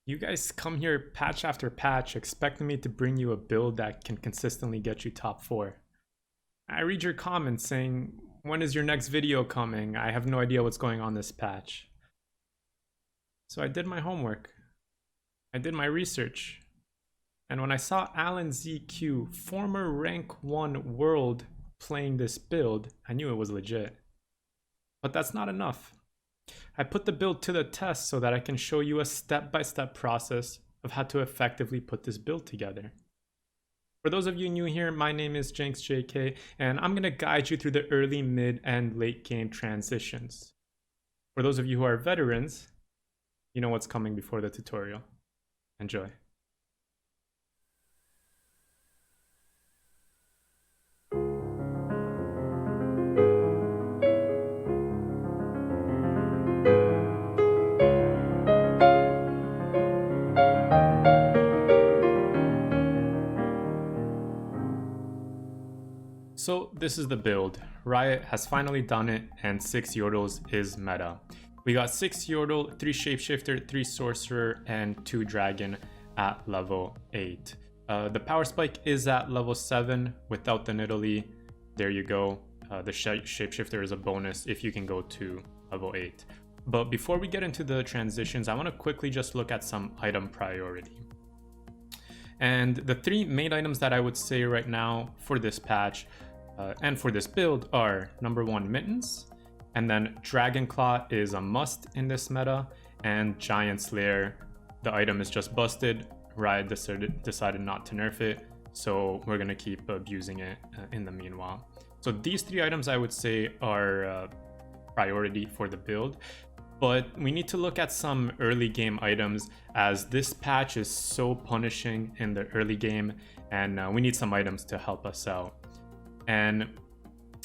You guys come here patch after patch expecting me to bring you a build that can consistently get you top 4. I read your comments saying, when is your next video coming? I have no idea what's going on this patch. So I did my homework. I did my research. And when I saw Alan ZQ, former rank 1 world, playing this build, I knew it was legit. But that's not enough. I put the build to the test so that I can show you a step-by-step process of how to effectively put this build together. For those of you new here, my name is JinxJK, and I'm going to guide you through the early, mid, and late game transitions. For those of you who are veterans, you know what's coming before the tutorial. Enjoy. So this is the build. Riot has finally done it, and 6 Yordles is meta. We got 6 Yordle, 3 Shapeshifter, 3 Sorcerer, and 2 Dragon at level 8. The Power Spike is at level 7 without the Nidalee. There you go. The Shapeshifter is a bonus if you can go to level 8. But before we get into the transitions, I want to quickly just look at some item priority. And the 3 main items that I would say right now for this patch and for this build are number 1, Mittens, and then Dragon Claw is a must in this meta, and Giant Slayer, the item is just busted. Riot decided not to nerf it, so we're gonna keep abusing it in the meanwhile. So these 3 items I would say are priority for the build, but we need to look at some early game items as this patch is so punishing in the early game, and we need some items to help us out. And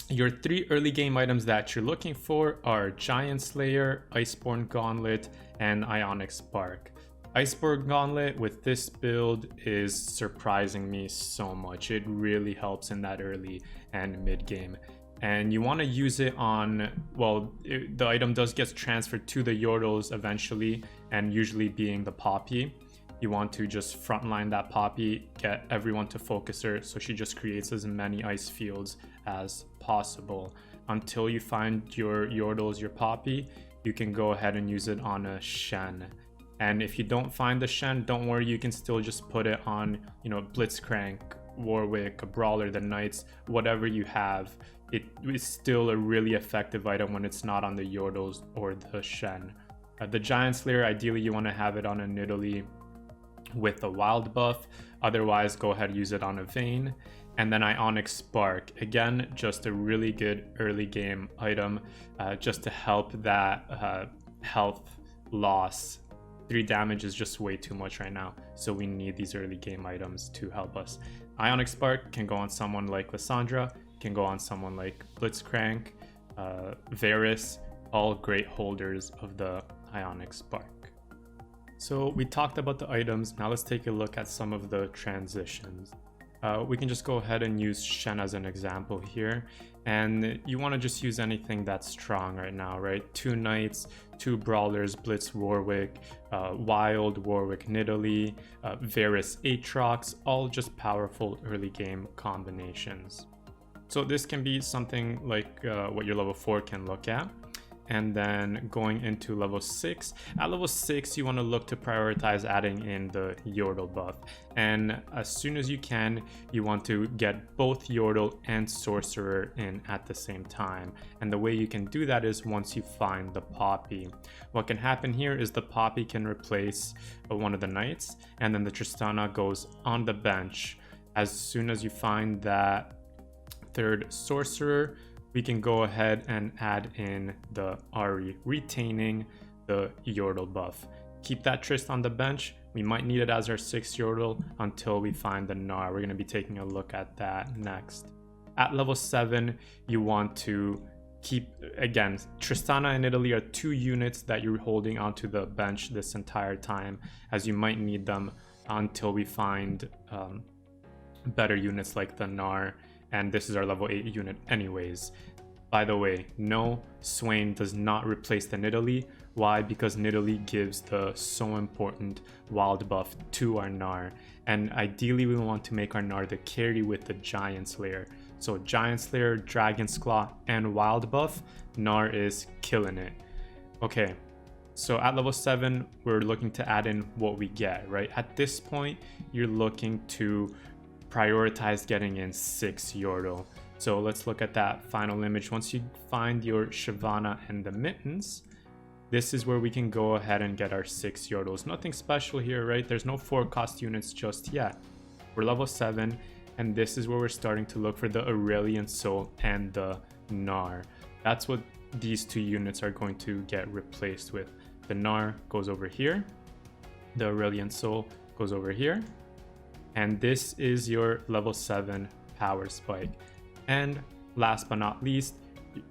your 3 early game items that you're looking for are Giant Slayer, Iceborn Gaunlet, and Ionic Spark. Iceborn Gaunlet with this build is surprising me so much. It really helps in that early and mid game. And you want to use it on, well, the item does get transferred to the Yordles eventually, and usually being the Poppy. You want to just frontline that Poppy, get everyone to focus her so she just creates as many ice fields as possible. Until you find your Yordles, your Poppy, you can go ahead and use it on a Shen. And if you don't find the Shen, don't worry, you can still just put it on, Blitzcrank, Warwick, a Brawler, the Knights, whatever you have. It is still a really effective item when it's not on the Yordles or the Shen. The Giant Slayer, ideally you want to have it on a Nidalee with a wild buff. Otherwise, go ahead and use it on a Vayne. And then Ionic Spark, again, just a really good early game item just to help that health loss. 3 damage is just way too much right now, so we need these early game items to help us. Ionic Spark can go on someone like Lissandra, can go on someone like Blitzcrank, Varus, all great holders of the Ionic Spark. So we talked about the items, now let's take a look at some of the transitions. We can just go ahead and use Shen as an example here, and you want to just use anything that's strong right now, right? 2 Knights, 2 Brawlers, Blitz Warwick, Wild Warwick Nidalee, Varus Aatrox, all just powerful early game combinations. So this can be something like what your level 4 can look at. And then going into level 6, at level 6 you want to look to prioritize adding in the Yordle buff, and as soon as you can you want to get both Yordle and Sorcerer in at the same time. And the way you can do that is once you find the Poppy. What can happen here is the Poppy can replace one of the Knights, and then the Tristana goes on the bench. As soon as you find that 3rd Sorcerer, we can go ahead and add in the Ahri, retaining the Yordle buff. Keep that Trist on the bench. We might need it as our 6th Yordle until we find the Gnar. We're going to be taking a look at that next. At level 7, you want to keep, again, Tristana and Nidalee are 2 units that you're holding onto the bench this entire time, as you might need them until we find better units like the Gnar. And this is our level 8 unit anyways. By the way, no, Swain does not replace the Nidalee. Why? Because Nidalee gives the so important wild buff to our Gnar. And ideally we want to make our Gnar the carry with the Giant Slayer. So Giant Slayer, Dragon's Claw, and wild buff, Gnar is killing it. Okay, so at level 7, we're looking to add in what we get, right? At this point, you're looking to prioritize getting in 6 Yordle. So let's look at that final image. Once you find your Shyvana and the Mittens, this is where we can go ahead and get our 6 Yordles. Nothing special here, right? There's no 4 cost units just yet. We're level 7, and this is where we're starting to look for the Aurelion Soul and the Gnar. That's what these 2 units are going to get replaced with. The Gnar goes over here, the Aurelion Soul goes over here, and this is your level 7 power spike. And last but not least,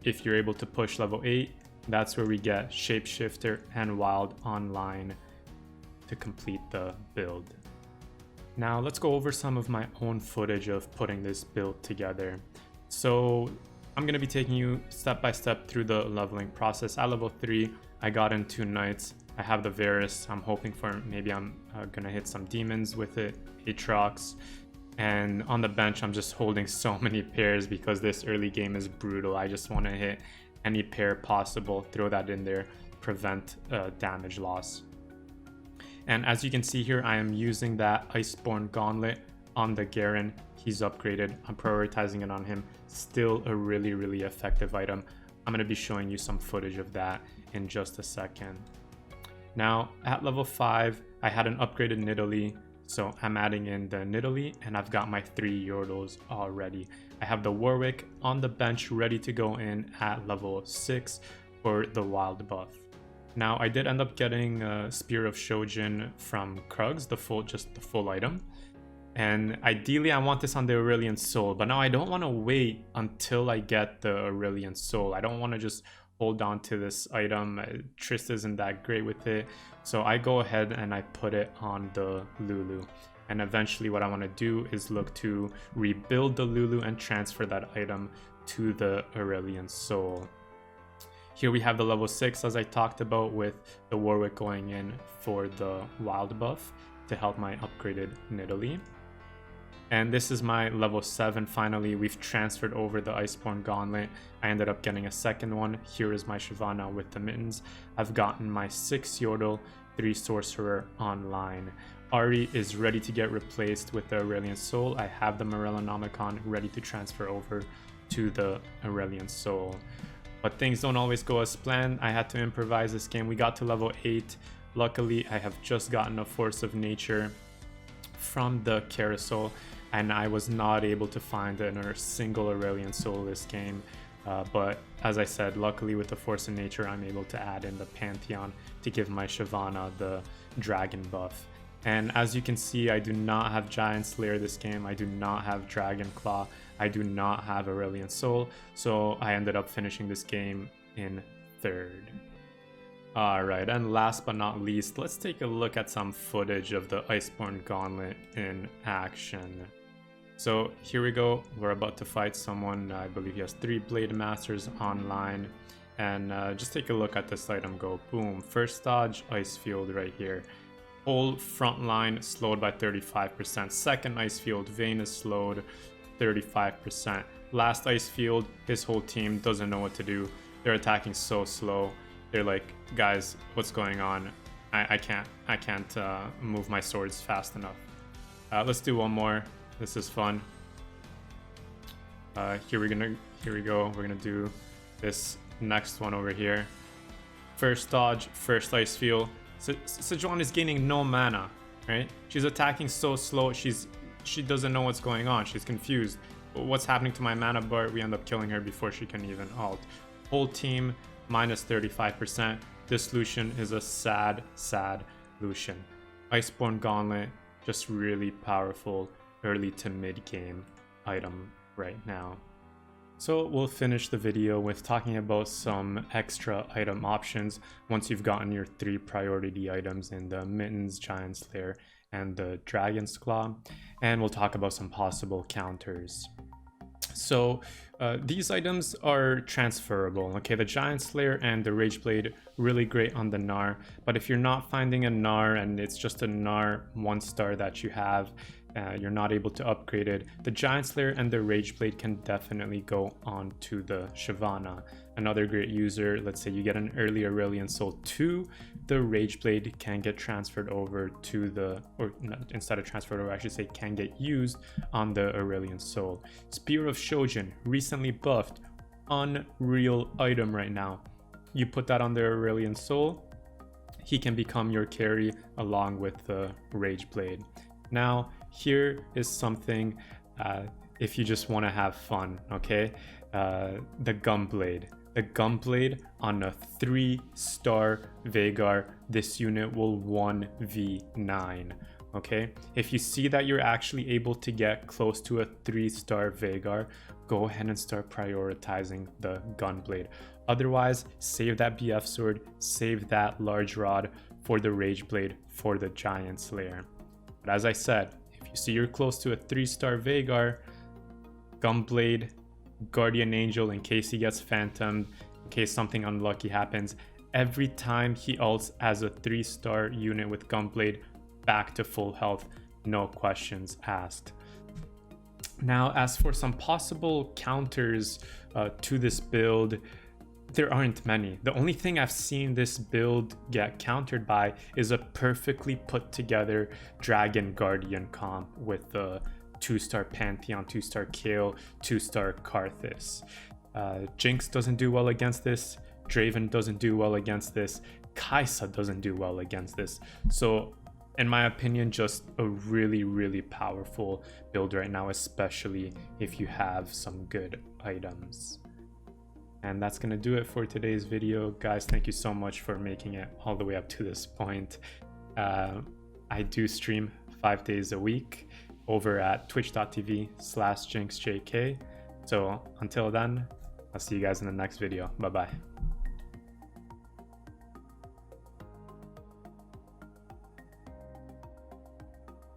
if you're able to push level 8, that's where we get Shapeshifter and Wild online to complete the build. Now let's go over some of my own footage of putting this build together. So I'm going to be taking you step by step through the leveling process. At level 3, I got in 2 knights. I have the Varus. I'm hoping for maybe I'm going to hit some demons with it, Aatrox. And on the bench, I'm just holding so many pairs because this early game is brutal. I just want to hit any pair possible, throw that in there, prevent damage loss. And as you can see here, I am using that Iceborn Gauntlet on the Garen. He's upgraded. I'm prioritizing it on him. Still a really, really effective item. I'm going to be showing you some footage of that in just a second. Now, at level 5, I had an upgraded Nidalee. So I'm adding in the Nidalee, and I've got my 3 Yordles already. I have the Warwick on the bench ready to go in at level 6 for the wild buff. Now I did end up getting Spear of Shojin from Krugs, the full item. And ideally I want this on the Aurelion Soul, but now I don't want to wait until I get the Aurelion Soul. I don't want to just hold on to this item. Triss isn't that great with it. So I go ahead and I put it on the Lulu. And eventually what I want to do is look to rebuild the Lulu and transfer that item to the Aurelion Soul. Here we have the level 6 as I talked about, with the Warwick going in for the wild buff to help my upgraded Nidalee. And this is my level 7 finally. We've transferred over the Iceborn Gauntlet. I ended up getting a second one. Here is my Shyvana with the Mittens. I've gotten my 6 Yordle, 3 Sorcerer online. Ahri is ready to get replaced with the Aurelion Soul. I have the Morellonomicon ready to transfer over to the Aurelion Soul. But things don't always go as planned. I had to improvise this game. We got to level 8. Luckily, I have just gotten a Force of Nature from the Carousel, and I was not able to find a single Aurelion Soul this game. But as I said, luckily with the Force of Nature, I'm able to add in the Pantheon to give my Shyvana the Dragon buff. And as you can see, I do not have Giant Slayer this game. I do not have Dragon Claw. I do not have Aurelion Soul. So I ended up finishing this game in 3rd. Alright, and last but not least, let's take a look at some footage of the Iceborn Gauntlet in action. So here we go. We're about to fight someone. I believe he has 3 Blade Masters online. And just take a look at this item go. Boom. First dodge, Ice Field right here. Whole front line slowed by 35%. Second Ice Field, Vayne is slowed 35%. Last Ice Field, his whole team doesn't know what to do. They're attacking so slow. They're like, guys, what's going on? I can't move my swords fast enough. Let's do one more. This is fun. Here we go. We're gonna do this next one over here. First dodge, first Ice Field. So Sejuani is gaining no mana, right? She's attacking so slow. She doesn't know what's going on. She's confused. What's happening to my mana bar? We end up killing her before she can even ult. Whole team minus 35%. This Lucian is a sad Lucian. Iceborn Gauntlet, just really powerful early to mid game item right now. So we'll finish the video with talking about some extra item options once you've gotten your 3 priority items in the Mittens, Giant Slayer, and the Dragon's Claw. And we'll talk about some possible counters. So these items are transferable. Okay, the Giant Slayer and the Rage Blade, really great on the Gnar, but if you're not finding a Gnar and it's just a Gnar 1-star that you have, you're not able to upgrade it, the Giant Slayer and the Rage Blade can definitely go on to the Shyvana. Another great user, let's say you get an early Aurelion Soul 2, the Rage Blade can get transferred over to the, or not, instead of transferred over, I should say can get used on the Aurelion Soul. Spear of Shojin, recently buffed, unreal item right now. You put that on the Aurelion Soul, he can become your carry along with the Rage Blade. Now, here is something if you just want to have fun, okay? The Gunblade. The Gunblade on a 3-star Veigar, this unit will 1v9, okay? If you see that you're actually able to get close to a 3-star Veigar, go ahead and start prioritizing the Gunblade. Otherwise, save that BF sword, save that large rod for the Rage Blade, for the Giant Slayer. But as I said, if you see you're close to a 3-star Veigar, Gunblade, Guardian Angel in case he gets phantomed, in case something unlucky happens. Every time he ults as a 3-star unit with Gunblade, back to full health, no questions asked. Now, as for some possible counters to this build, there aren't many. The only thing I've seen this build get countered by is a perfectly put together Dragon Guardian comp with the 2-star Pantheon, 2-star Kayle, 2-star Karthus. Jinx doesn't do well against this. Draven doesn't do well against this. Kai'Sa doesn't do well against this. So in my opinion, just a really, really powerful build right now, especially if you have some good items. And that's gonna do it for today's video. Guys, thank you so much for making it all the way up to this point. I do stream 5 days a week over at twitch.tv/JinxJK. So until then, I'll see you guys in the next video. Bye bye.